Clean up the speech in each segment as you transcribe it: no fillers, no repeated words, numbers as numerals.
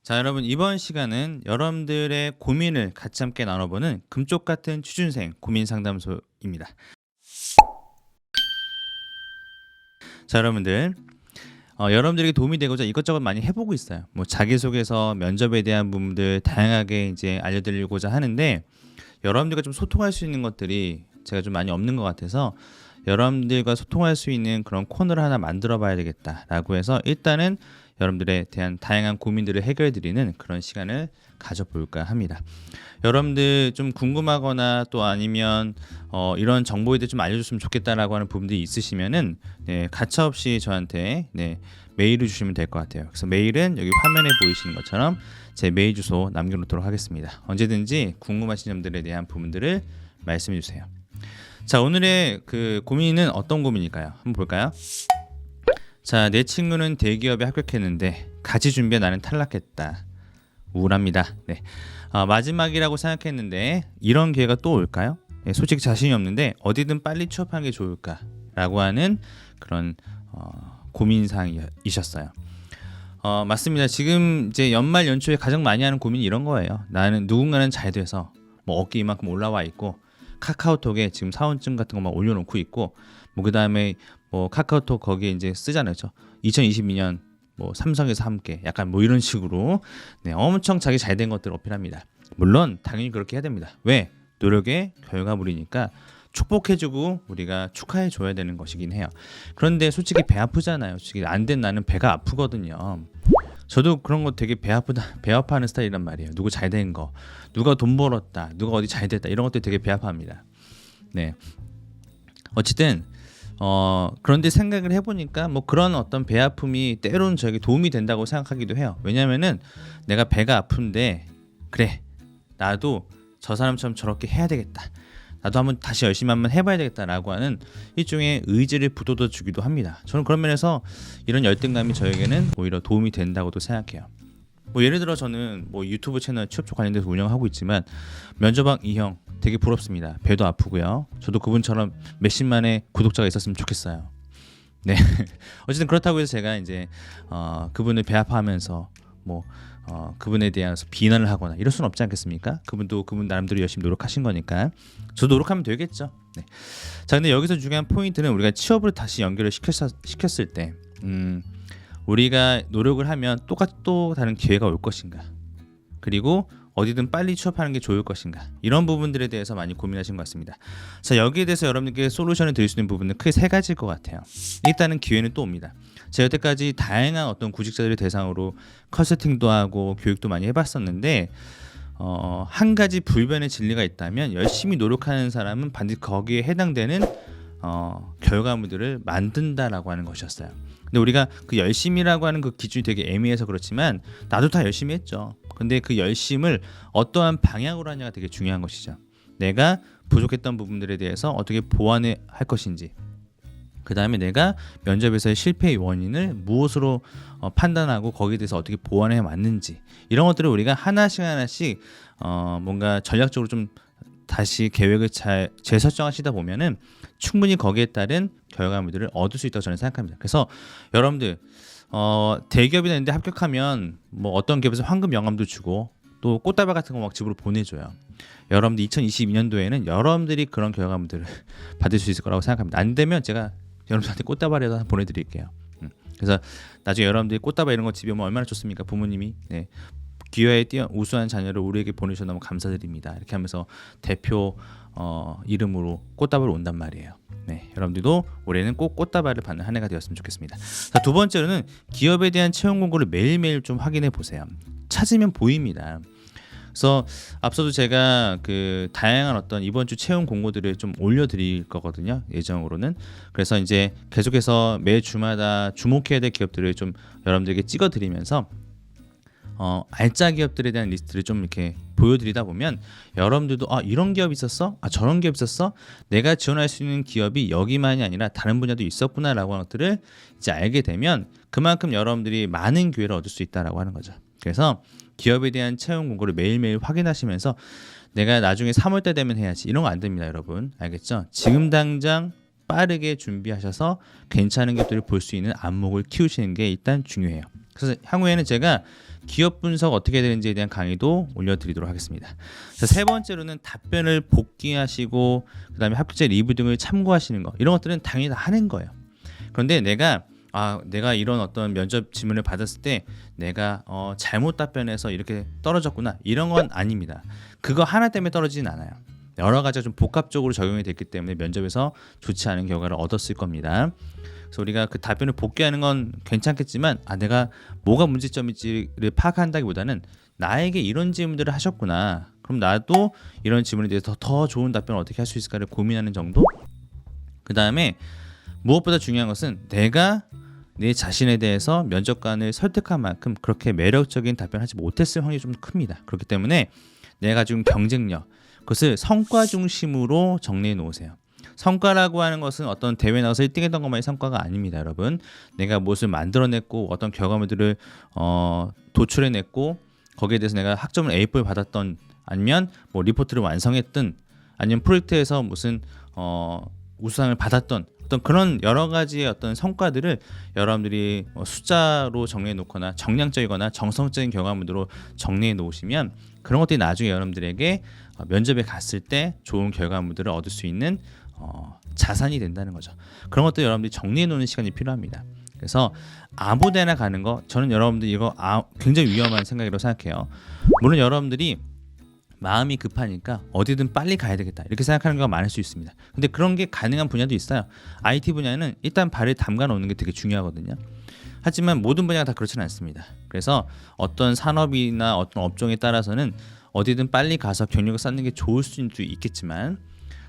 자, 여러분 이번 시간은 여러분들의 고민을 같이 함께 나눠보는 금쪽 같은 취준생 고민 상담소입니다. 자, 여러분들 여러분들에게 도움이 되고자 이것저것 많이 해보고 있어요. 뭐 자기소개서, 면접에 대한 부분들 다양하게 이제 알려드리고자 하는데 여러분들과 좀 소통할 수 있는 것들이 제가 좀 많이 없는 것 같아서 여러분들과 소통할 수 있는 그런 코너를 하나 만들어 봐야 되겠다라고 해서 일단은 여러분들에 대한 다양한 고민들을 해결해 드리는 그런 시간을 가져볼까 합니다. 여러분들 좀 궁금하거나 또 아니면 이런 정보에 대해 좀 알려줬으면 좋겠다라고 하는 부분들이 있으시면은 가차없이 저한테 메일을 주시면 될 것 같아요. 그래서 메일은 여기 화면에 보이시는 것처럼 제 메일 주소 남겨놓도록 하겠습니다. 언제든지 궁금하신 점들에 대한 부분들을 말씀해 주세요. 자, 오늘의 그 고민은 어떤 고민일까요? 한번 볼까요? 자, 내 친구는 대기업에 합격했는데 가지 준비에 나는 탈락했다. 우울합니다. 마지막이라고 생각했는데 이런 기회가 또 올까요? 솔직히 자신이 없는데 어디든 빨리 취업하는 게 좋을까라고 하는 그런 고민사항이셨어요. 맞습니다. 지금 이제 연말 연초에 가장 많이 하는 고민이 이런 거예요. 나는 누군가는 잘 돼서 뭐 어깨 이만큼 올라와 있고 카카오톡에 지금 사원증 같은 거 막 올려놓고 있고 뭐 그다음에 뭐 카카오톡 거기에 이제 쓰잖아요. 2022년 뭐 삼성에서 함께 약간 뭐 이런 식으로 엄청 자기 잘 된 것들을 어필합니다. 물론 당연히 그렇게 해야 됩니다. 왜? 노력의 결과물이니까 축복해주고 우리가 축하해줘야 되는 것이긴 해요. 그런데 솔직히 배 아프잖아요. 솔직히 안 된 나는 배가 아프거든요. 저도 그런 거 되게 배 아파하는 스타일이란 말이에요. 누구 잘 된 거, 누가 돈 벌었다, 누가 어디 잘 됐다 이런 것들 되게 배 아파합니다. 어쨌든 그런데 생각을 해보니까 뭐 그런 어떤 배 아픔이 때로는 저에게 도움이 된다고 생각하기도 해요. 왜냐면은 내가 배가 아픈데 그래 나도 저 사람처럼 저렇게 해야 되겠다. 나도 한번 다시 열심히 한번 해봐야 되겠다라고 하는 일종의 의지를 북돋워 주기도 합니다. 저는 그런 면에서 이런 열등감이 저에게는 오히려 도움이 된다고도 생각해요. 뭐 예를 들어 저는 뭐 유튜브 채널 취업 쪽 관련돼서 운영하고 있지만 면접왕 이형 되게 부럽습니다. 배도 아프고요. 저도 그분처럼 몇십만의 구독자가 있었으면 좋겠어요. 어쨌든 그렇다고 해서 제가 이제 그분을 배 아파하면서 뭐 그분에 대해서 비난을 하거나 이럴 수는 없지 않겠습니까? 그분도 그분 나름대로 열심히 노력하신 거니까 저도 노력하면 되겠죠. 자, 근데 여기서 중요한 포인트는 우리가 취업을 다시 연결을 시켰을 때 우리가 노력을 하면 또 다른 기회가 올 것인가, 그리고 어디든 빨리 취업하는 게 좋을 것인가, 이런 부분들에 대해서 많이 고민하신 것 같습니다. 자, 여기에 대해서 여러분들께 솔루션을 드릴 수 있는 부분은 크게 세 가지일 것 같아요. 일단은 기회는 또 옵니다. 제가 여태까지 다양한 어떤 구직자들을 대상으로 컨설팅도 하고 교육도 많이 해봤었는데 한 가지 불변의 진리가 있다면 열심히 노력하는 사람은 반드시 거기에 해당되는 결과물들을 만든다라고 하는 것이었어요. 근데 우리가 그 열심이라고 하는 그 기준이 되게 애매해서 그렇지만 나도 다 열심히 했죠. 근데 그 열심을 어떠한 방향으로 하냐가 되게 중요한 것이죠. 내가 부족했던 부분들에 대해서 어떻게 보완을 할 것인지, 그 다음에 내가 면접에서의 실패의 원인을 무엇으로 판단하고 거기에 대해서 어떻게 보완해 왔는지, 이런 것들을 우리가 하나씩 뭔가 전략적으로 좀 다시 계획을 잘 재설정하시다 보면은 충분히 거기에 따른 결과물들을 얻을 수 있다고 저는 생각합니다. 그래서 여러분들 대기업이 되는데 합격하면 뭐 어떤 기업에서 황금 영감도 주고 또 꽃다발 같은 거 막 집으로 보내줘요. 여러분들 2022년도에는 여러분들이 그런 결과물들을 받을 수 있을 거라고 생각합니다. 안 되면 제가 여러분들한테 꽃다발이라도 보내드릴게요. 그래서 나중에 여러분들이 꽃다발 이런 거 집에 오면 얼마나 좋습니까? 부모님이 기회에 우수한 자녀를 우리에게 보내주셔서 너무 감사드립니다. 이렇게 하면서 대표 이름으로 꽃다발 온단 말이에요. 여러분들도 올해는 꼭 꽃다발을 받는 한 해가 되었으면 좋겠습니다. 자, 두 번째로는 기업에 대한 채용 공고를 매일매일 좀 확인해 보세요. 찾으면 보입니다. 그래서 앞서도 제가 그 다양한 어떤 이번 주 채용 공고들을 좀 올려드릴 거거든요. 예정으로는. 그래서 이제 계속해서 매 주마다 주목해야 될 기업들을 좀 여러분들에게 찍어드리면서 알짜 기업들에 대한 리스트를 좀 이렇게 보여드리다 보면 여러분들도 이런 기업 있었어? 저런 기업 있었어? 내가 지원할 수 있는 기업이 여기만이 아니라 다른 분야도 있었구나라고 하는 것들을 이제 알게 되면 그만큼 여러분들이 많은 기회를 얻을 수 있다라고 하는 거죠. 그래서 기업에 대한 채용 공고를 매일매일 확인하시면서 내가 나중에 3월 때 되면 해야지 이런 거 안 됩니다, 여러분. 알겠죠? 지금 당장 빠르게 준비하셔서 괜찮은 것들을 볼 수 있는 안목을 키우시는 게 일단 중요해요. 그래서 향후에는 제가 기업 분석 어떻게 되는지에 대한 강의도 올려드리도록 하겠습니다. 자, 세 번째로는 답변을 복기하시고 그다음에 합격자 리뷰 등을 참고하시는 거, 이런 것들은 당연히 다 하는 거예요. 그런데 내가 이런 어떤 면접 질문을 받았을 때 내가 잘못 답변해서 이렇게 떨어졌구나, 이런 건 아닙니다. 그거 하나 때문에 떨어지진 않아요. 여러 가지가 좀 복합적으로 적용이 됐기 때문에 면접에서 좋지 않은 결과를 얻었을 겁니다. 그래서 우리가 그 답변을 복귀하는 건 괜찮겠지만 내가 뭐가 문제점인지를 파악한다기보다는 나에게 이런 질문들을 하셨구나, 그럼 나도 이런 질문에 대해서 더 좋은 답변을 어떻게 할 수 있을까를 고민하는 정도. 그 다음에 무엇보다 중요한 것은 내가 내 자신에 대해서 면접관을 설득한 만큼 그렇게 매력적인 답변하지 못했을 확률이 좀 큽니다. 그렇기 때문에 내가 가진 경쟁력, 그것을 성과 중심으로 정리해 놓으세요. 성과라고 하는 것은 어떤 대회 나가서 1등 했던 것만이 성과가 아닙니다, 여러분. 내가 무엇을 만들어냈고 어떤 결과물들을 도출해냈고 거기에 대해서 내가 학점을 A뿔 받았던, 아니면 뭐 리포트를 완성했든, 아니면 프로젝트에서 무슨 우수상을 받았던 어떤 그런 여러 가지의 어떤 성과들을 여러분들이 숫자로 정리해 놓거나 정량적이거나 정성적인 결과물로 정리해 놓으시면 그런 것들이 나중에 여러분들에게 면접에 갔을 때 좋은 결과물들을 얻을 수 있는 자산이 된다는 거죠. 그런 것들 여러분들이 정리해 놓는 시간이 필요합니다. 그래서 아무데나 가는 거, 저는 여러분들 이거 굉장히 위험한 생각이라고 생각해요. 물론 여러분들이 마음이 급하니까 어디든 빨리 가야 되겠다 이렇게 생각하는 경우가 많을 수 있습니다. 근데 그런 게 가능한 분야도 있어요. IT 분야는 일단 발을 담가 놓는 게 되게 중요하거든요. 하지만 모든 분야가 다 그렇지는 않습니다. 그래서 어떤 산업이나 어떤 업종에 따라서는 어디든 빨리 가서 경력을 쌓는 게 좋을 수도 있겠지만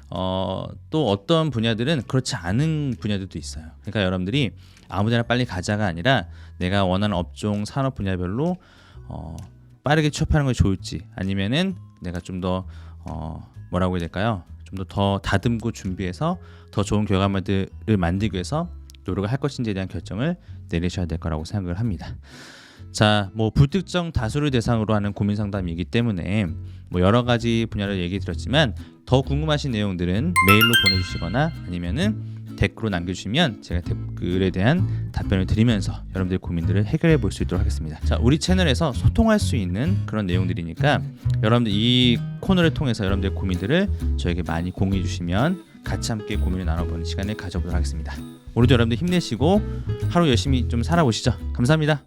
또 어떤 분야들은 그렇지 않은 분야들도 있어요. 그러니까 여러분들이 아무데나 빨리 가자가 아니라 내가 원하는 업종, 산업 분야별로 빠르게 취업하는 게 좋을지, 아니면은 내가 좀 더 뭐라고 해야 될까요? 좀 더 다듬고 준비해서 더 좋은 결과물들을 만들기 위해서 노력을 할 것인지에 대한 결정을 내리셔야 될 거라고 생각을 합니다. 자, 뭐 불특정 다수를 대상으로 하는 고민 상담이기 때문에 뭐 여러 가지 분야를 얘기 드렸지만 더 궁금하신 내용들은 메일로 보내주시거나 아니면은 댓글로 남겨주시면 제가 댓글에 대한 답변을 드리면서 여러분들의 고민들을 해결해 볼 수 있도록 하겠습니다. 자, 우리 채널에서 소통할 수 있는 그런 내용들이니까 여러분들 이 코너를 통해서 여러분들의 고민들을 저에게 많이 공유해 주시면 같이 함께 고민을 나눠보는 시간을 가져보도록 하겠습니다. 오늘도 여러분들 힘내시고 하루 열심히 좀 살아보시죠. 감사합니다.